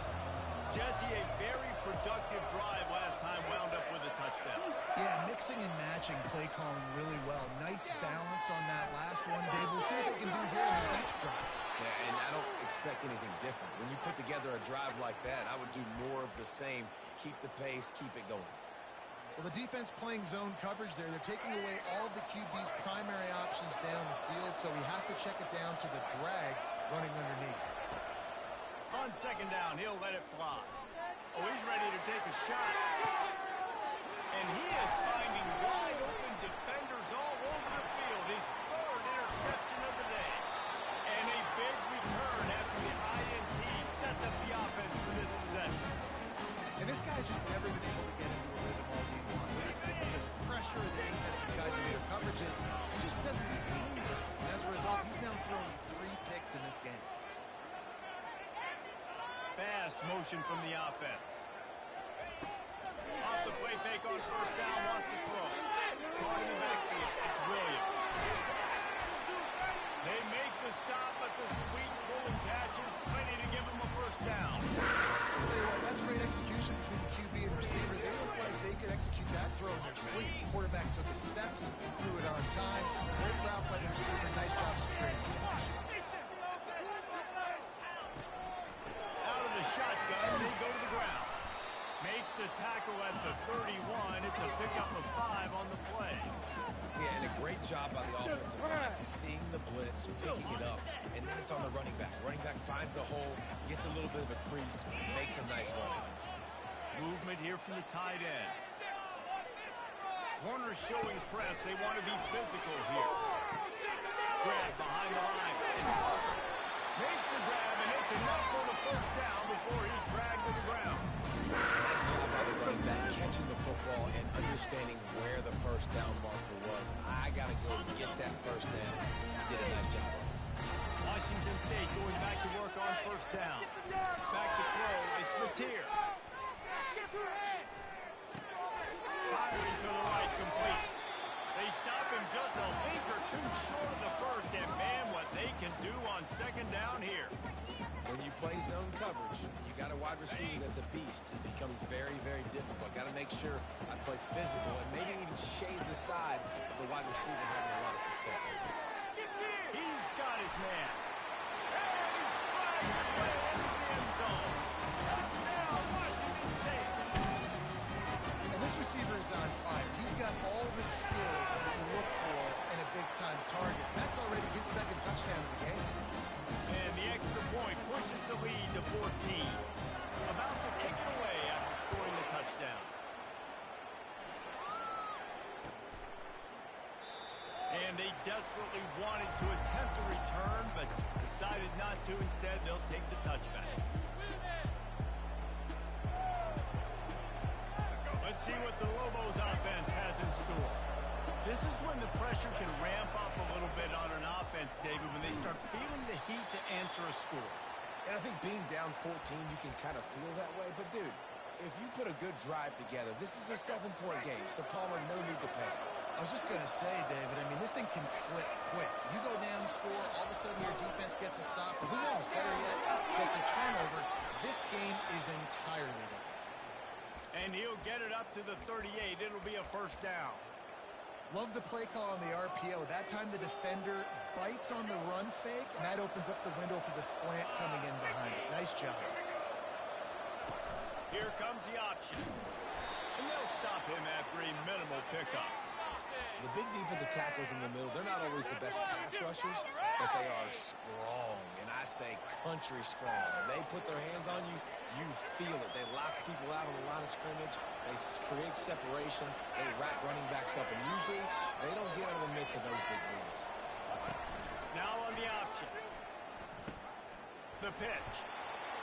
Jesse, a very productive drive last time, wound up with a touchdown. Yeah, mixing and matching play calling really well. Nice balance on that last one, Dave. We'll see what they can do here in this next drive. Yeah, and I don't expect anything different. When you put together a drive like that, I would do more of the same. Keep the pace, keep it going. Well, the defense playing zone coverage there. They're taking away all of the QB's primary options down the field, so he has to check it down to the drag running underneath. On second down, he'll let it fly. Oh, he's ready to take a shot. And he is finding wide open defenders all over the field. His 3rd interception of the day. And a big return after the INT sets up the offense for this possession. And this guy's just never been able to get into a rhythm all game long. Whether it's been because of pressure or the defense disguising their coverages, it just doesn't seem good. And as a result, he's now thrown 3 picks in this game. Fast motion from the offense. Off the play fake on first down, lost the throw. Caught in the backfield. It's Williams. They make the stop, but the sweet pulling catch is plenty to give them a first down. I'll tell you what, that's great execution between the QB and receiver. They look like they could execute that throw in their sleep. The quarterback took his steps, threw it on time. Great route by the receiver. Nice job securing it. Out of the shotgun, they go to the ground. Makes the tackle at the 31. It's a pickup of 5 on the play. Yeah, and a great job by the offensive line, seeing the blitz, picking it up, and then it's on the running back. Running back finds a hole, gets a little bit of a crease, makes a nice run. Movement here from the tight end. Corners showing press. They want to be physical here. Grab behind the line. Makes the grab, and it's enough for the first down before he's dragged to the ground. Nice job by the running back, catching the football and understanding where the first down marker was. I got to go get that first down. He did a nice job. Washington State going back to work on first down. Back to throw. It's Mateer. Firing to the right, complete. They stop him just a link or 2 short of the first, and man, what they can do on second down here. When you play zone coverage, you got a wide receiver that's a beast. It becomes very, very difficult. Got to make sure I play physical and maybe even shade the side of the wide receiver having a lot of success. He's got his man. And he strides his way into the end zone. Touchdown, Washington State. And this receiver is on fire. He's got all the skills that you look for in a big-time target. That's already his 2nd touchdown of the game. And the extra point pushes the lead to 14. About to kick it away after scoring the touchdown. And they desperately wanted to attempt a return, but decided not to. Instead, they'll take the touchback. Let's see what the Lobos offense has in store. This is when the pressure can ramp up a little bit on an offense, David, when they start feeling the heat to answer a score. And I think being down 14, you can kind of feel that way. But, dude, if you put a good drive together, this is a 7-point game, so Palmer, no need to panic. I was just going to say, David, I mean, this thing can flip quick. You go down, score, all of a sudden your defense gets a stop, or who knows, better yet, gets a turnover. This game is entirely different. And he'll get it up to the 38. It'll be a first down. Love the play call on the RPO. That time the defender bites on the run fake, and that opens up the window for the slant coming in behind it. Nice job. Here comes the option. And they'll stop him after a minimal pickup. The big defensive tackles in the middle, they're not always the best pass rushers, but they are strong, and I say country strong. When they put their hands on you, you feel it. They lock people out on the line of scrimmage. They create separation. They wrap running backs up, and usually they don't get out of the midst of those big boys. Now on the option. The pitch.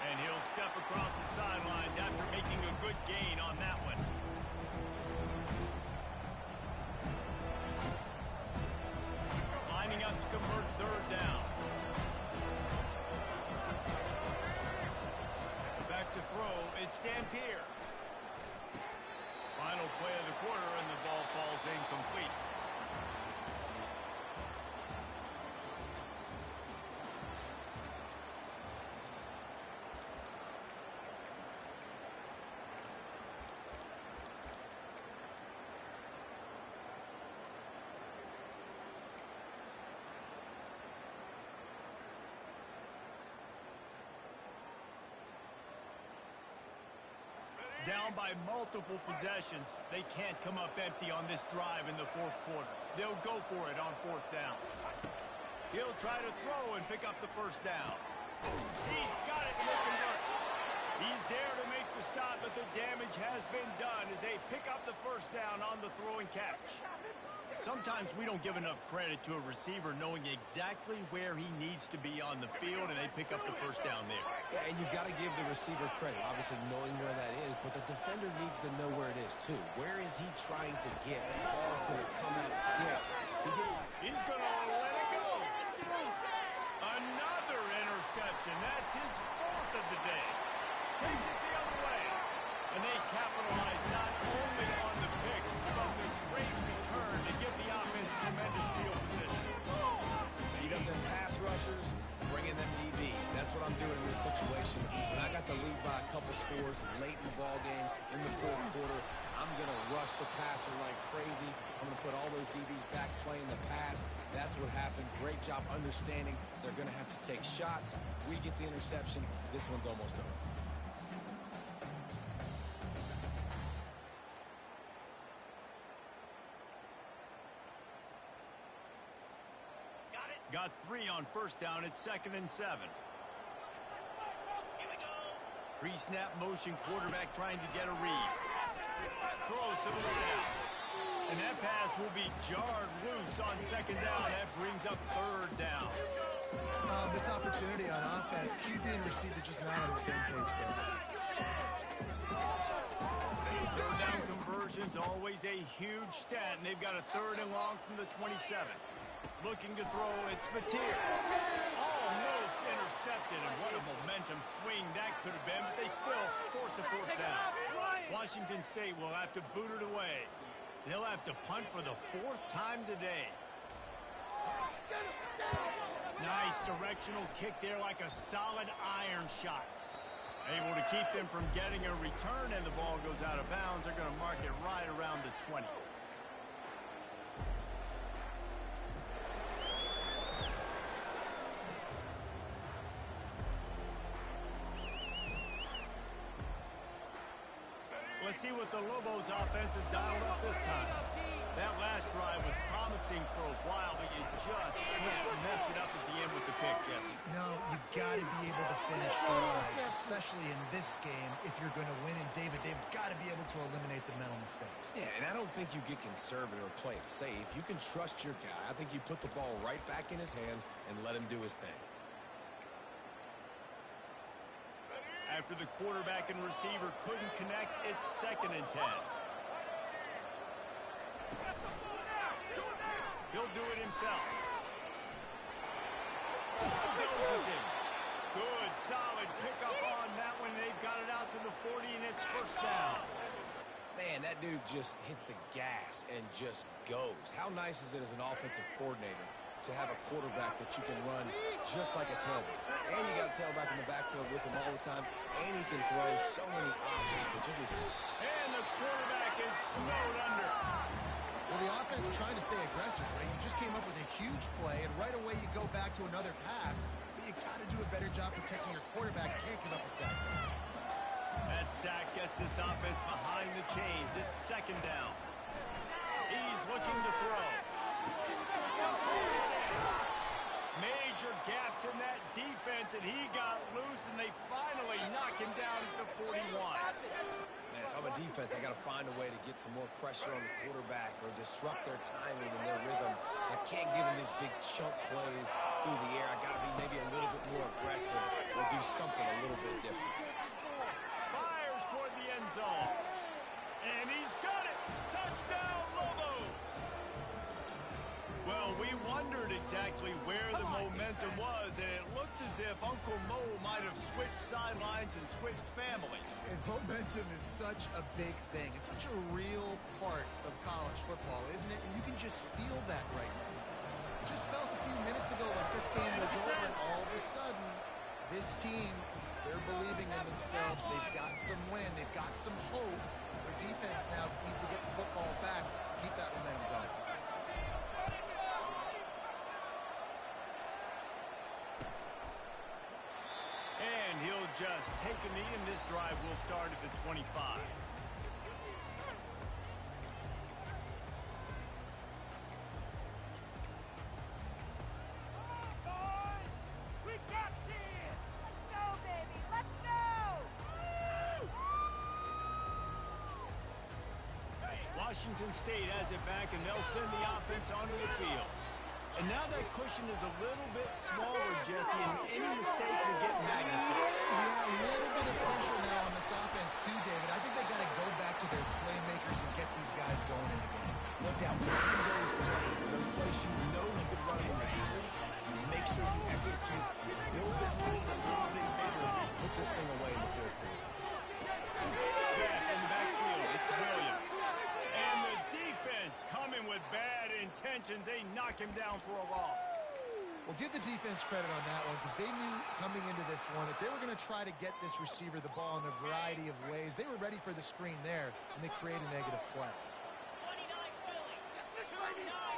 And he'll step across the sidelines after making a good gain on that one. Lining up to convert third down. Back to throw, it's Dampier. Final play of the quarter, and the ball falls incomplete. Down by multiple possessions, they can't come up empty on this drive in the fourth quarter. They'll go for it on fourth down. He'll try to throw and pick up the first down. He's got it, and they convert. He's there to make the stop, but the damage has been done as they pick up the first down on the throw and catch. Sometimes we don't give enough credit to a receiver knowing exactly where he needs to be on the field, and they pick up the first down there. Yeah, and you got to give the receiver credit, obviously knowing where that is, but the defender needs to know where it is too. Where is he trying to get? That ball's going to come out quick. He's going to let it go. Another interception. That's his fourth of the day. Takes it the other way. And they capitalize not only on the pick, but the great return to give the offense tremendous field position. Beat up them pass rushers, bring in them DBs. That's what I'm doing in this situation. When I got the lead by a couple scores late in the ball game in the fourth quarter, I'm going to rush the passer like crazy. I'm going to put all those DBs back playing the pass. That's what happened. Great job understanding they're going to have to take shots. We get the interception. This one's almost over. Got 3 on first down. It's 2nd and 7. Pre-snap motion, quarterback trying to get a read. Throws to the left. And that pass will be jarred loose on 2nd down. That brings up 3rd down. This opportunity on offense, QB and receiver just not on the same page there. 3rd down conversions, always a huge stat, and they've got a 3rd and long from the 27. Looking to throw, it's Mateer. Almost intercepted, and what a momentum swing that could have been, but they still force a 4th down. Washington State will have to boot it away. They'll have to punt for the 4th time today. Nice directional kick there like a solid iron shot. Able to keep them from getting a return, and the ball goes out of bounds. They're going to mark it right around the 20. Let's see what the Lobos offense has dialed up this time. That last drive was promising for a while, but you just can't mess it up at the end with the pick, Jesse. No, you've got to be able to finish drives, especially in this game if you're going to win. And David, they've got to be able to eliminate the mental mistakes. Yeah, and I don't think you get conservative or play it safe. You can trust your guy. I think you put the ball right back in his hands and let him do his thing. After the quarterback and receiver couldn't connect, it's 2nd and 10. He'll do it himself. Bulldozes him. Good, solid pickup on that one. They've got it out to the 40, and it's 1st down. Man, that dude just hits the gas and just goes. How nice is it as an offensive coordinator to have a quarterback that you can run just like a tailback? And you got a tailback in the backfield with him all the time, and he can throw so many options, but you just... And the quarterback is snowed under. Well, the offense trying to stay aggressive, right? You just came up with a huge play, and right away you go back to another pass. But you got to do a better job protecting your quarterback. Can't give up a sack. That sack gets this offense behind the chains. It's second down. He's looking to throw. Major gaps in that defense, and he got loose, and they finally knock him down at the 41. Man, if I'm a defense, I got to find a way to get some more pressure on the quarterback or disrupt their timing and their rhythm. I can't give them these big chunk plays through the air. I got to be maybe a little bit more aggressive or do something a little bit different. Fires toward the end zone. And he's got it. Touchdown, Lobos. Well, we wondered exactly where the momentum was, and it looks as if Uncle Mo might have switched sidelines and switched families. And momentum is such a big thing. It's such a real part of college football, isn't it? And you can just feel that right now. It just felt a few minutes ago like this game was over, and all of a sudden, this team, they're believing in themselves. They've got some win. They've got some hope. Their defense now needs to get the football back, keep that momentum going. And he'll just take a knee, and this drive will start at the 25. We got this! Let's go, baby! Let's go! Washington State has it back, and they'll send the offense onto the field. And now that cushion is a little bit smaller, Jesse, and any mistake will get magnified. Yeah, a little bit of pressure now on this offense too, David. I think they got to go back to their playmakers and get these guys going in the game. No doubt, find those plays you know you can run in your sleep. Make sure you execute. Build this lead a little bit bigger. Put this thing away in the fourth quarter. Yeah, in the backfield, it's Williams. And the defense coming with bad intentions. They knock him down for a loss. Well, give the defense credit on that one because they knew coming into this one that they were going to try to get this receiver the ball in a variety of ways. They were ready for the screen there, and they create a negative play.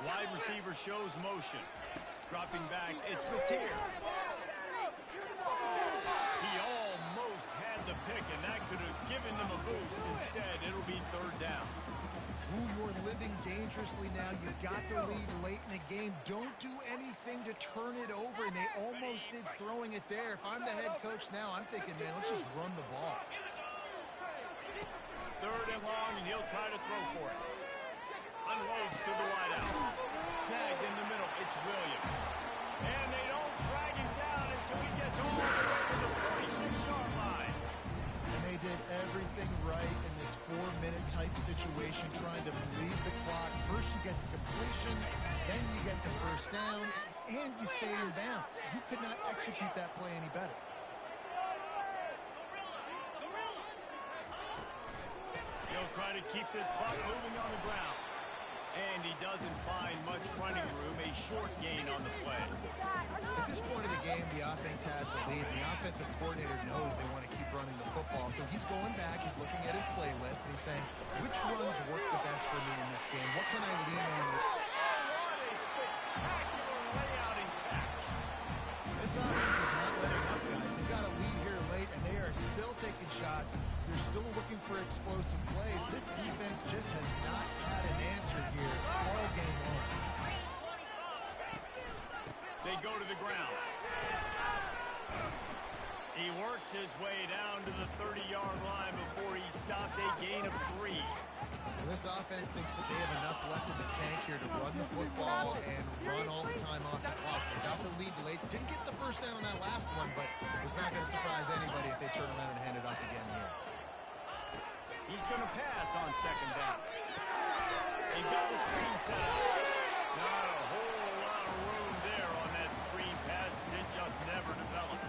Wide receiver shows motion. Dropping back, it's Mateer. He almost had the pick, and that could have given them a boost. Instead, it'll be third down. Ooh, you're living dangerously now. You got the lead late in the game. Don't do anything to turn it over, and they almost did throwing it there. If I'm the head coach now, I'm thinking, man, let's just run the ball. Third and long, and he'll try to throw for it. Unloads to the wideout. Snagged in the middle. It's Williams. And they don't drag him down until he gets all the way to the 46-yard line. And they did everything right in this 4-minute type situation, trying to bleed the clock. First you get the completion, then you get the first down, and you stay in bounds. You could not execute that play any better. He'll try to keep this clock moving on the ground. And he doesn't find much running room, a short gain on the play. At this point of the game, the offense has the lead. The offensive coordinator knows they want to keep running the football. So he's going back, he's looking at his playlist, and he's saying, which runs work the best for me in this game? What can I lean on? Oh, what a spectacular layout and catch. This offense is not letting up, guys. They've got a lead here late, and they are still taking shots. They're still looking for explosive plays. This defense just has not had an answer here all game long. They go to the ground. He works his way down to the 30-yard line before he stopped a gain of 3. Well, this offense thinks that they have enough left in the tank here to run the football and run all the time off the clock. They got the lead late. Didn't get the first down on that last one, but it's not going to surprise anybody if they turn around and hand it off again here. He's going to pass on second down. He got the screen set up. Not a whole lot of room there on that screen pass. It just never developed.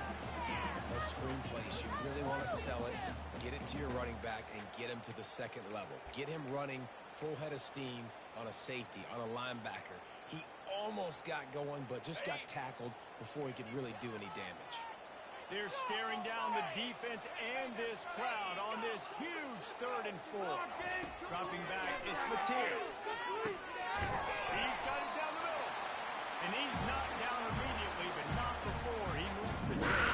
Those screen plays, you really want to sell it, get it to your running back, and get him to the second level. Get him running full head of steam on a safety, on a linebacker. He almost got going, but just got tackled before he could really do any damage. They're staring down the defense and this crowd on this huge 3rd and 4. Dropping back, it's Mateer. He's got it down the middle. And he's knocked down immediately, but not before he moves the chain.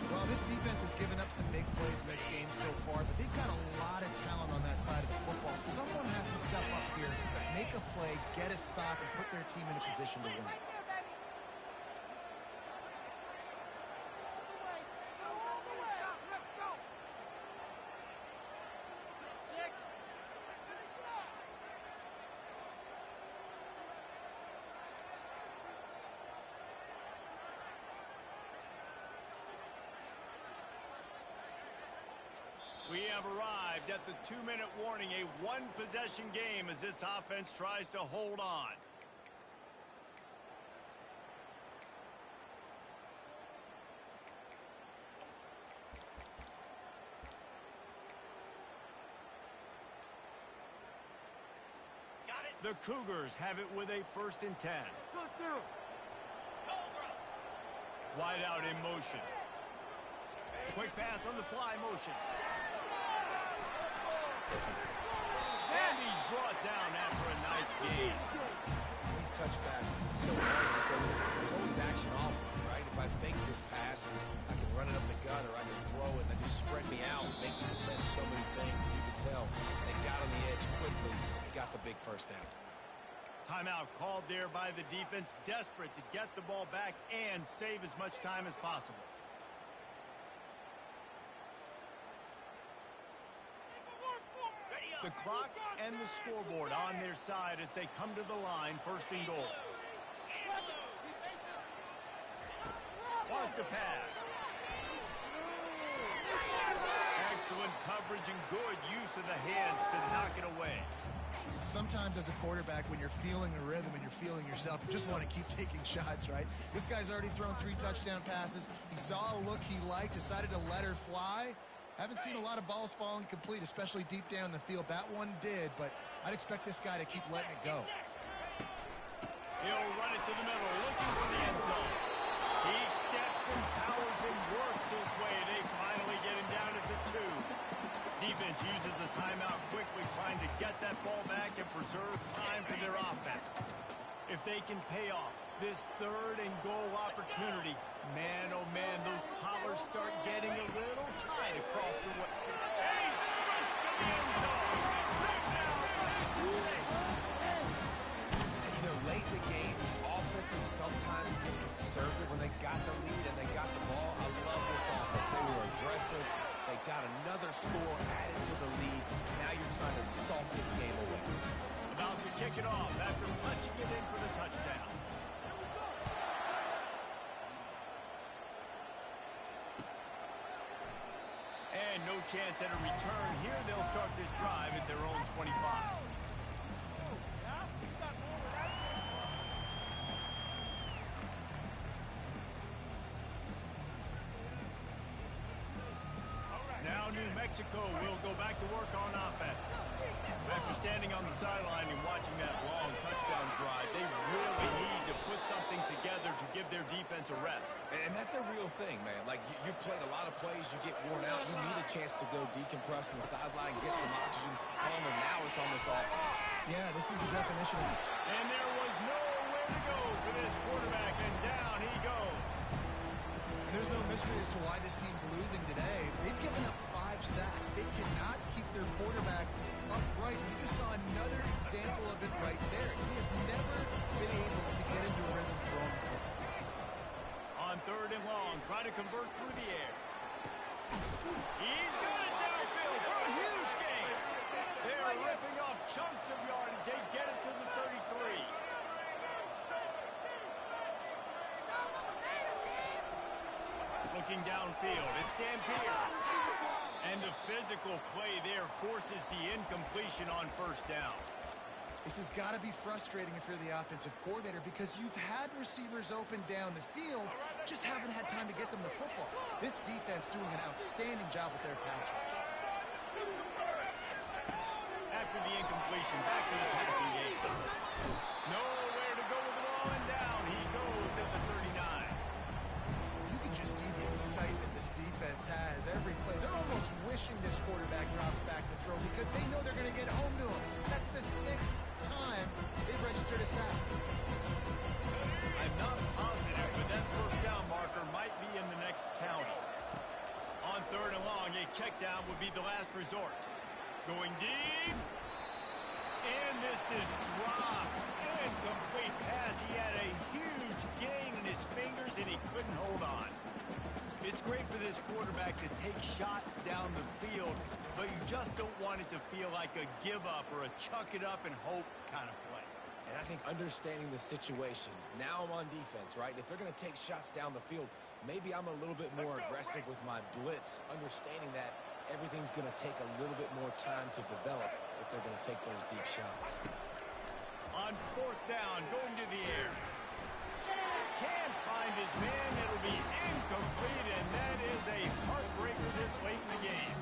Well, this defense has given up some big plays in this game so far, but they've got a lot of talent on that side of the football. Someone has to step up here, make a play, get a stop, and put their team in a position to win. We have arrived at the 2-minute warning, a one-possession game as this offense tries to hold on. The Cougars have it with a 1st and 10. Wide out in motion. Quick pass on the fly motion. And he's brought down after a nice gain. These touch passes, it's so hard because there's always action off of it, right? If I fake this pass, I can run it up the gut or I can throw it and they just spread me out and make me defend so many things. And you can tell they got on the edge quickly and got the big 1st down. Timeout called there by the defense, desperate to get the ball back and save as much time as possible. The clock and the scoreboard on their side as they come to the line, 1st and goal. Wants to pass. Excellent coverage and good use of the hands to knock it away. Sometimes as a quarterback, when you're feeling the rhythm and you're feeling yourself, you just want to keep taking shots, right? This guy's already thrown 3 touchdown passes. He saw a look he liked, decided to let her fly. Haven't seen a lot of balls falling complete, especially deep down the field. That one did, but I'd expect this guy to keep letting it go. He'll run it to the middle, looking for the end zone. He steps and powers and works his way. They finally get him down at the 2. Defense uses a timeout quickly, trying to get that ball back and preserve time for their offense. If they can pay off this 3rd and goal opportunity, man, oh man, those collars start getting a little tight across the way. And he sprints to the end zone. Touchdown, Washington State. And you know, late in the games, offenses sometimes get conservative when they got the lead and they got the ball. I love this offense. They were aggressive. They got another score added to the lead. Now you're trying to salt this game away. About to kick it off after punching it in for the touchdown. And no chance at a return here. They'll start this drive at their own 25. Now New Mexico will go back to work on offense. After standing on the sideline and watching that long touchdown drive, they really need to put something together to give their defense a rest. And that's a real thing, man. Like, you played a lot of plays, you get worn out, you need a chance to go decompress on the sideline, get some oxygen. Palmer, now it's on this offense. Yeah, this is the definition of it. And there was nowhere to go for this quarterback, and down he goes. And there's no mystery as to why this team's losing today. They've given up 5 sacks. They cannot keep their quarterback upright. You just saw another example of it right there. He has never been able to get into a rhythm throwing the football. On 3rd and long, try to convert through the air. He's got it downfield for a huge gain. They're ripping off chunks of yardage. They get it to the 33. Looking downfield, it's Dampier. And the physical play there forces the incompletion on 1st down. This has got to be frustrating if you're the offensive coordinator because you've had receivers open down the field, just haven't had time to get them the football. This defense doing an outstanding job with their pass rush. After the incompletion, back to the passing game. Nowhere to go with the ball, and down he goes at the 39. You can just see the excitement this defense has every play. They're almost wishing this quarterback drops back to throw because they know they're going to get home to him. That's the 6th time, they've registered a sack. I'm not positive, but that first down marker might be in the next county. On 3rd and long, a check down would be the last resort. Going deep. And this is dropped. Incomplete pass. He had a huge gain in his fingers, and he couldn't hold on. It's great for this quarterback to take shots down the field, but you just don't want it to feel like a give-up or a chuck it up and hope kind of play. And I think understanding the situation, now I'm on defense, right? If they're going to take shots down the field, maybe I'm a little bit more aggressive with my blitz, understanding that everything's going to take a little bit more time to develop if they're going to take those deep shots. On 4th down, going to the air. Can't find his man. It'll be incomplete, and that is a heartbreaker this late in the game.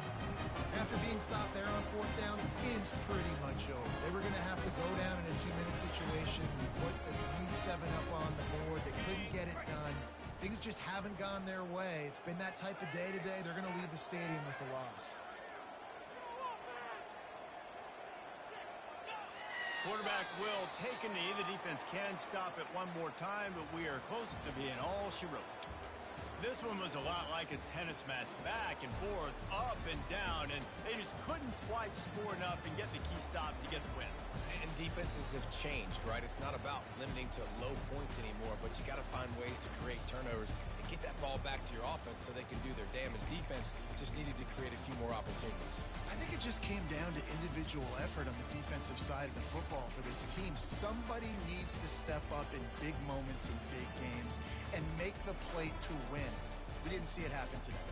After being stopped there on 4th down, this game's pretty much over. They were going to have to go down in a 2-minute situation, put at least 7 up on the board. They couldn't get it done. Things just haven't gone their way. It's been that type of day today. They're going to leave the stadium with the loss. Quarterback will take a knee. The defense can stop it one more time, but we are close to being all she wrote. This one was a lot like a tennis match, back and forth, up and down, and they just couldn't quite score enough and get the key stop to get the win. And defenses have changed, right? It's not about limiting to low points anymore, but you got to find ways to create turnovers and get that ball back to your offense so they can do their damage. Defense just needed to create a few more opportunities. I think it just came down to individual effort on the defensive side of the football for this team. Somebody needs to step up in big moments in big games and make the play to win. We didn't see it happen today.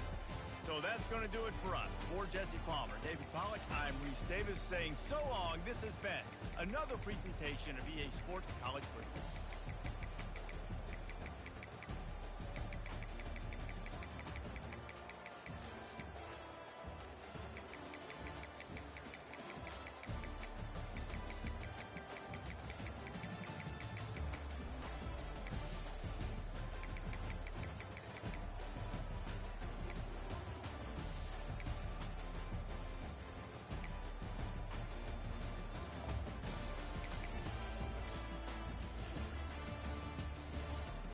So that's going to do it for us. For Jesse Palmer, David Pollack, I'm Reese Davis saying so long. This has been another presentation of EA Sports College.